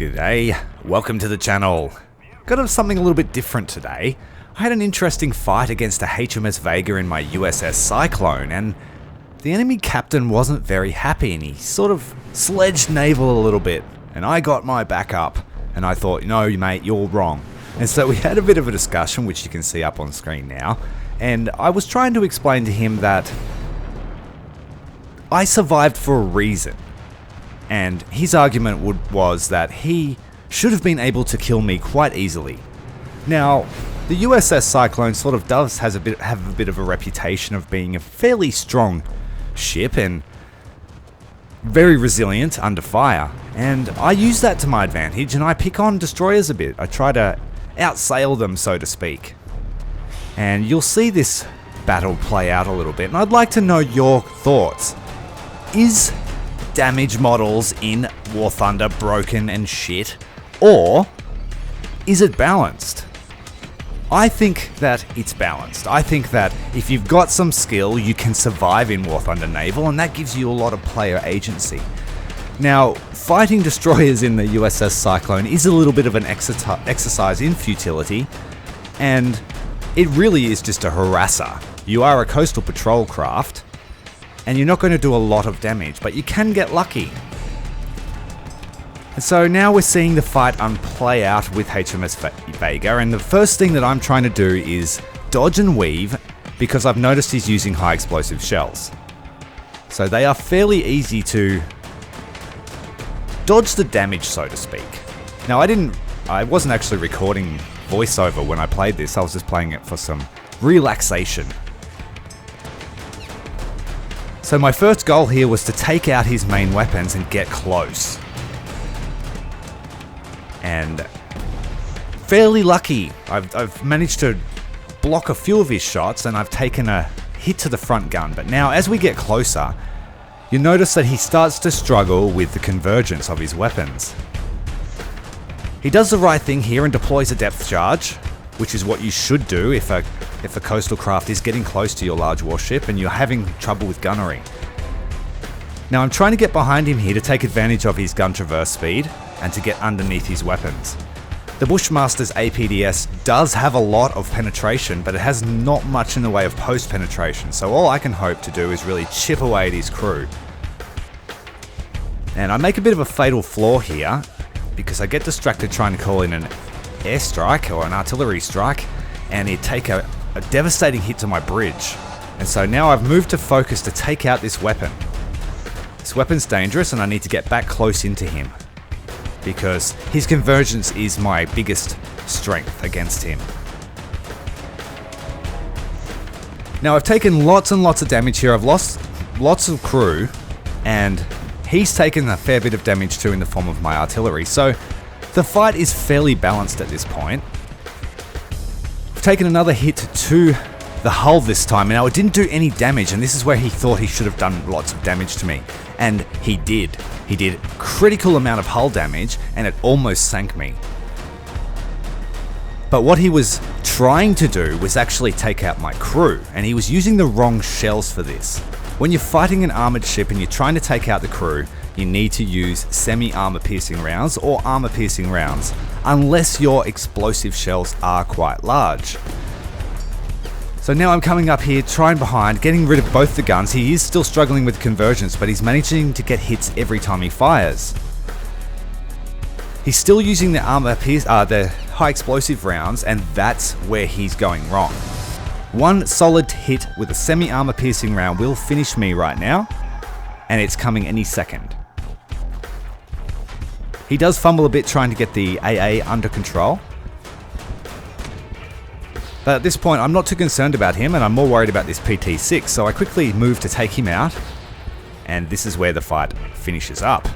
G'day, welcome to the channel. Got something a little bit different today. I had an interesting fight against a HMS Vega in my USS Cyclone, and the enemy captain wasn't very happy and he sort of sledged naval a little bit, and I got my back up and I thought, no mate, you're wrong. And so we had a bit of a discussion, which you can see up on screen now, and I was trying to explain to him that I survived for a reason. And his argument was that he should have been able to kill me quite easily. Now, the USS Cyclone sort of does have a bit of a reputation of being a fairly strong ship and very resilient under fire. And I use that to my advantage, and I pick on destroyers a bit. I try to outsail them, so to speak. And you'll see this battle play out a little bit, and I'd like to know your thoughts. Is damage models in Warthunder broken and shit, or is it balanced? I think that it's balanced. I think that if you've got some skill, you can survive in Warthunder Naval, and that gives you a lot of player agency. Now, fighting destroyers in the USS Cyclone is a little bit of an exercise in futility, and it really is just a harasser. You are a coastal patrol craft, and you're not going to do a lot of damage, but you can get lucky. And so now we're seeing the fight play out with HMS Vega, and the first thing that I'm trying to do is dodge and weave, because I've noticed he's using high explosive shells. So they are fairly easy to dodge the damage, so to speak. Now I wasn't actually recording voiceover when I played this, I was just playing it for some relaxation. So my first goal here was to take out his main weapons and get close. And fairly lucky, I've managed to block a few of his shots, and I've taken a hit to the front gun. But now as we get closer, you notice that he starts to struggle with the convergence of his weapons. He does the right thing here and deploys a depth charge, which is what you should do if a coastal craft is getting close to your large warship and you're having trouble with gunnery. Now I'm trying to get behind him here to take advantage of his gun traverse speed and to get underneath his weapons. The Bushmaster's APDS does have a lot of penetration, but it has not much in the way of post penetration, so all I can hope to do is really chip away at his crew. And I make a bit of a fatal flaw here, because I get distracted trying to call in an airstrike or an artillery strike, and he'd take a devastating hit to my bridge. And so now I've moved to focus to take out this weapon. This weapon's dangerous, and I need to get back close into him, because his convergence is my biggest strength against him. Now I've taken lots and lots of damage here. I've lost lots of crew, and he's taken a fair bit of damage too in the form of my artillery. So the fight is fairly balanced at this point. I've taken another hit to the hull this time, and now it didn't do any damage, and this is where he thought he should have done lots of damage to me. And he did. He did a critical amount of hull damage, and it almost sank me. But what he was trying to do was actually take out my crew, and he was using the wrong shells for this. When you're fighting an armored ship and you're trying to take out the crew, you need to use semi-armor piercing rounds or armor piercing rounds, unless your explosive shells are quite large. So now I'm coming up here, trying behind, getting rid of both the guns. He is still struggling with convergence, but he's managing to get hits every time he fires. He's still using the the high explosive rounds, and that's where he's going wrong. One solid hit with a semi-armor piercing round will finish me right now, and it's coming any second. He does fumble a bit trying to get the AA under control. But at this point, I'm not too concerned about him, and I'm more worried about this PT-6, so I quickly move to take him out, and this is where the fight finishes up.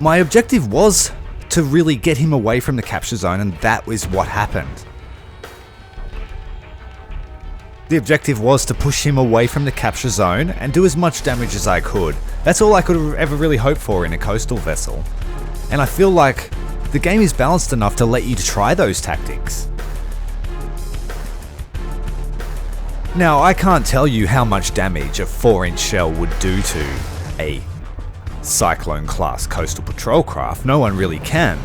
My objective was to really get him away from the capture zone, and that was what happened. The objective was to push him away from the capture zone and do as much damage as I could. That's all I could have ever really hoped for in a coastal vessel. And I feel like the game is balanced enough to let you try those tactics. Now, I can't tell you how much damage a 4-inch shell would do to a Cyclone class coastal patrol craft, no one really can.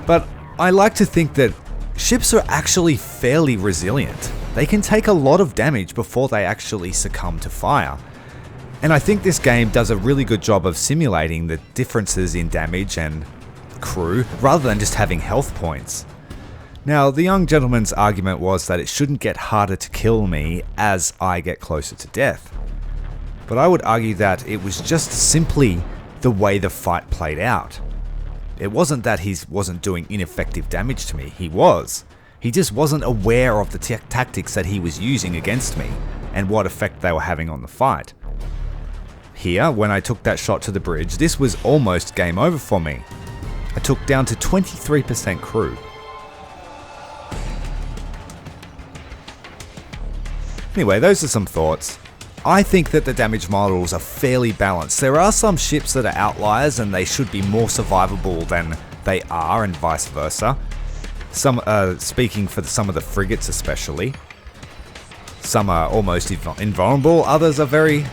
But I like to think that ships are actually fairly resilient. They can take a lot of damage before they actually succumb to fire. And I think this game does a really good job of simulating the differences in damage and crew, rather than just having health points. Now, the young gentleman's argument was that it shouldn't get harder to kill me as I get closer to death. But I would argue that it was just simply the way the fight played out. It wasn't that he wasn't doing ineffective damage to me, he was. He just wasn't aware of the tactics that he was using against me and what effect they were having on the fight. Here, when I took that shot to the bridge, this was almost game over for me. I took down to 23% crew. Anyway, those are some thoughts. I think that the damage models are fairly balanced. There are some ships that are outliers and they should be more survivable than they are, and vice versa. Some speaking for some of the frigates especially. Some are almost invulnerable, others are very,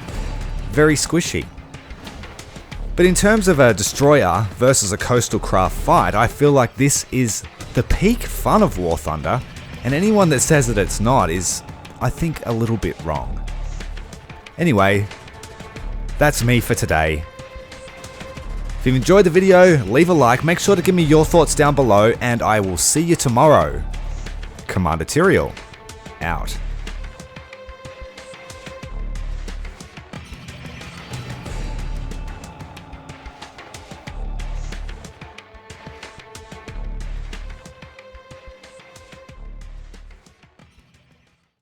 very squishy. But in terms of a destroyer versus a coastal craft fight, I feel like this is the peak fun of War Thunder, and anyone that says that it's not is, I think, a little bit wrong. Anyway, that's me for today. If you've enjoyed the video, leave a like, make sure to give me your thoughts down below, and I will see you tomorrow. Commander Tyrael, out.